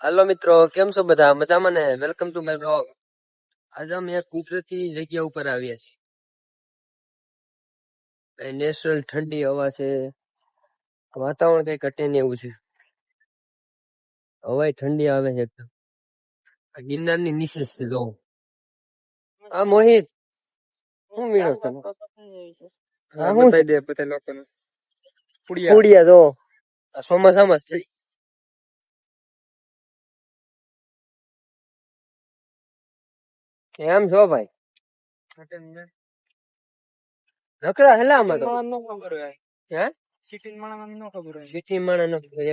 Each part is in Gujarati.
હાલો મિત્રો, કેમ છો બધા? મજામાં ને? Welcome to my blog. આજે અમે એક કુદરતી જગ્યા ઉપર આવ્યા છીએ. નેચરલ ઠંડી હવા છે, વાતાવરણ કઈ ઘટે ને એવું છે. હવાય ઠંડી આવે છે એકદમ. આ ગિરનારની નીચે છે જો. આ મોહિત શું વીણો તમે? હા હું બતાવી દે બધા લોકોને. પુડિયા જો આ ચોમાસામાં જ થઈ. કેમ છો ભાઈ? નકરા હેલા આમાં તો નો ખબર હોય. હે સિટી માણસ નો ખબર હોય. સિટી માણસ નો ખબર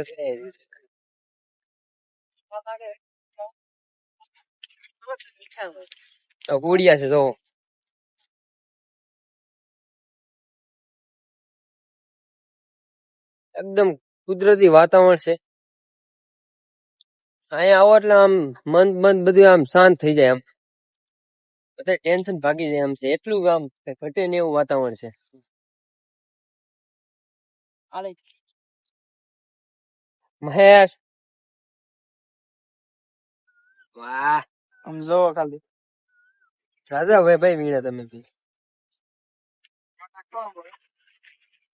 એક ઉડિયા છે તો એકદમ કુદરતી વાતાવરણ છે. અહીંયા આવો એટલે આમ મન બધું આમ શાંત થઈ જાય. આમ બધા ટેન્શન ભાગી જાય. આમ છે એટલું આમ ઘટે ને એવું વાતાવરણ છે. મહેશ વાહ આમ જો ખાલી રાજા ભાઈ વીણા તમે બી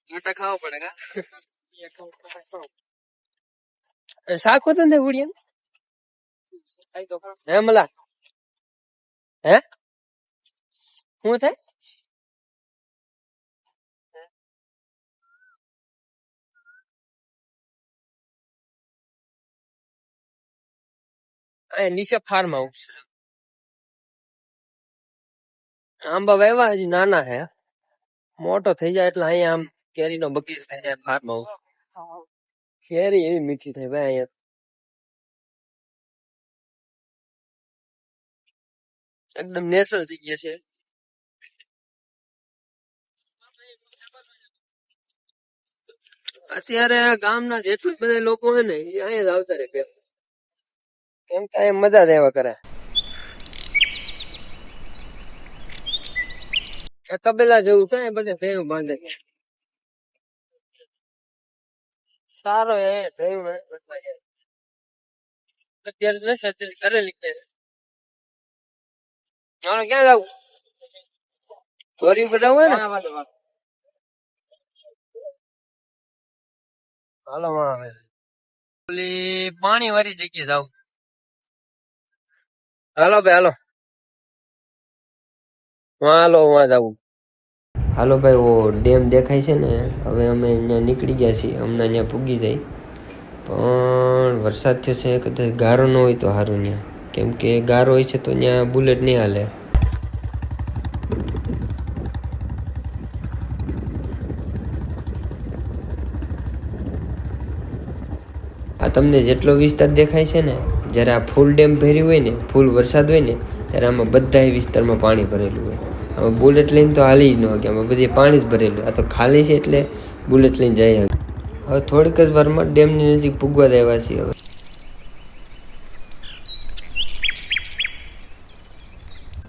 આટા ખાવા પડે કા શાક હોત ને ઉડિયા હે મલા હે શું થાય નીચે ફાર્મ હાઉસ આંબા વાવ્યા હજી નાના હે મોટો થઈ જાય એટલે અહીંયા આમ કેરીનો બગીચો થઈ જાય ફાર્મ હાઉસ કેરી એવી મીઠી થાય ભાઈ અહીંયા એકદમ નેચરલ જગ્યા છે અત્યારે ગામના જેટલું બધા લોકો હોય ને એ અહીંયા જ આવતા રહે કેમ કે અહીંયા મજા જ એવા કરે તબેલા જેવું છે બધે ભેયું બાંધે સારો એ ભેયું અત્યારે તો અત્યારે કરે લીધે ક્યાં જવું ચોરી બધા હોય ને હાલો આવે ઓલી પાણી વાળી જગ્યાએ જાવ હાલો ભાઈ હાલો હાલો વાં જવું હાલો ભાઈ ઓ ડેમ દેખાય છે ને હવે અમે અહીંયા નીકળી ગયા છીએ હમણાં અહીંયા પૂગી જાય પણ વરસાદ થયો છે કદાચ ગારો ન હોય તો સારું ત્યાં કેમ કે ગારો હોય છે તો ત્યાં બુલેટ નહીં હાલે આ તમને જેટલો વિસ્તાર દેખાય છે ને જ્યારે આ ફૂલ ડેમ ભર્યું હોય ને ફૂલ વરસાદ હોય ને ત્યારે આમાં બધા વિસ્તારમાં પાણી ભરેલું હોય આમાં બુલેટ લઈને તો હાલી જ ન હોય કે આમાં બધી પાણી જ ભરેલું આ તો ખાલી છે એટલે બુલેટ લઈને જઈ હવે થોડીક જ વારમાં ડેમની નજીક પૂગવા દેવા છીએ હવે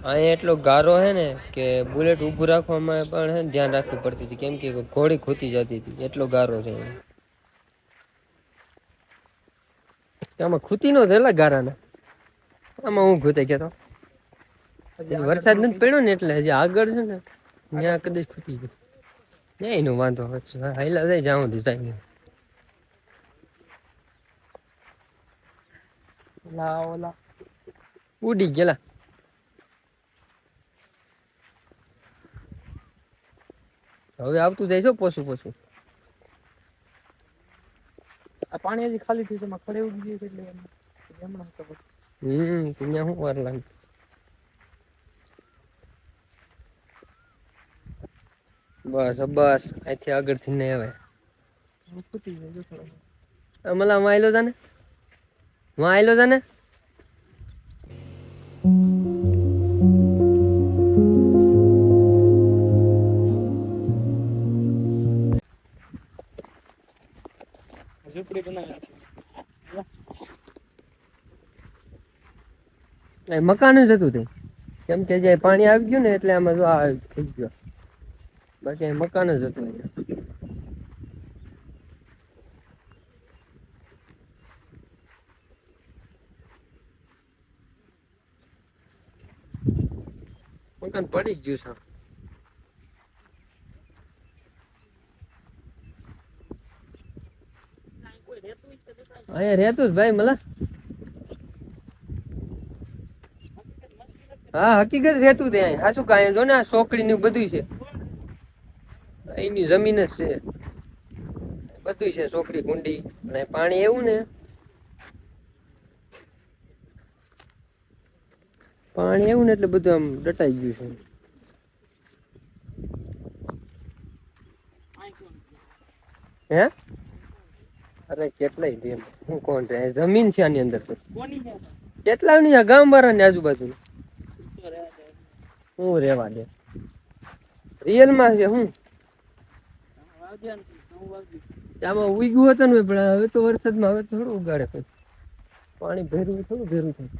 અહીંયા એટલો ગારો હે ને કે બુલેટ ઊભું રાખવામાં પણ હે ધ્યાન રાખવું પડતી હતી કેમ કે ઘોડી ખૂતી જતી હતી એટલો ગારો છે આમાં ખૂતી નો થયેલા ગારાના આમાં હું ખૂતે કેતો વરસાદ નથી પડ્યો ને એટલે હજી આગળ છે ને ત્યાં કદાચ ખૂતી ગયું ત્યાં એનો વાંધો હાઈલા જાય જાઉં થાય ઓલા ઉડી ગયેલા હવે આવતું જાય છો પોસું આ પાણી હજી ખાલી થયું છે એમાં ખડે ઉડી ગયું એટલે ત્યાં શું વાર લાગે બસ અહીંથી આગળથી નહીં આવે મલા વાયલો જાને ઝૂંપડી બનાવે મકાન જ હતું તે કેમ કે જે પાણી આવી ગયું ને એટલે આમાં જો આ થઈ ગયો બાકી મકાન જ હતું મકાન પડી જ ગયું છે. અહીંયા રહેતું જ ભાઈ મલા. હા હકીકત રહેતું ત્યાં હાચું કાંઈ જો ને આ છોકરી ને બધું છે એની જમીન જ છે બધું છે છોકરી કુંડી અને પાણી એવું ને પાણી એવું ને એટલે બધું આમ દટાઈ ગયું છે. હે અરે કેટલાય છે હું કોણ છે જમીન છે આની અંદર કેટલા ની ગામ વાળા ની આજુબાજુ હું રેવા દે રિયલ માં છે હું આમાં ઉગ્યું હતું ને પણ હવે તો વરસાદમાં હવે થોડું ઉગાડે કઈ પાણી ભેરવું થોડું ભેરું થાય.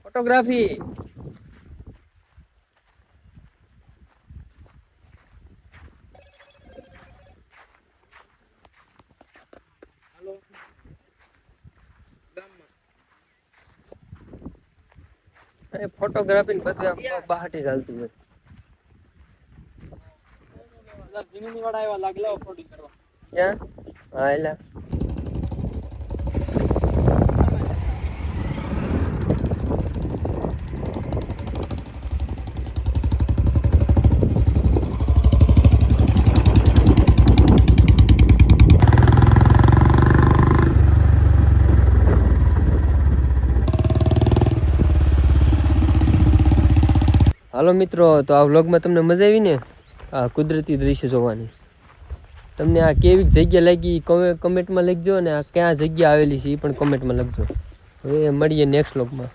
ફોટોગ્રાફી ફોટોગ્રાફી ને બધું આમ બહાટી ચાલતું હોય. જમીન વાળા એવા લાગલા ફોટો કરવા ક્યાં હા એલા હાલો મિત્રો તો આ વ્લોગમાં તમને મજા આવી ને આ કુદરતી દ્રશ્ય જોવાની તમને આ કેવી જગ્યા લાગી કમેન્ટમાં લખજો અને આ ક્યાં જગ્યા આવેલી છે એ પણ કમેન્ટમાં લખજો. હવે મળીએ નેક્સ્ટ વ્લોગમાં.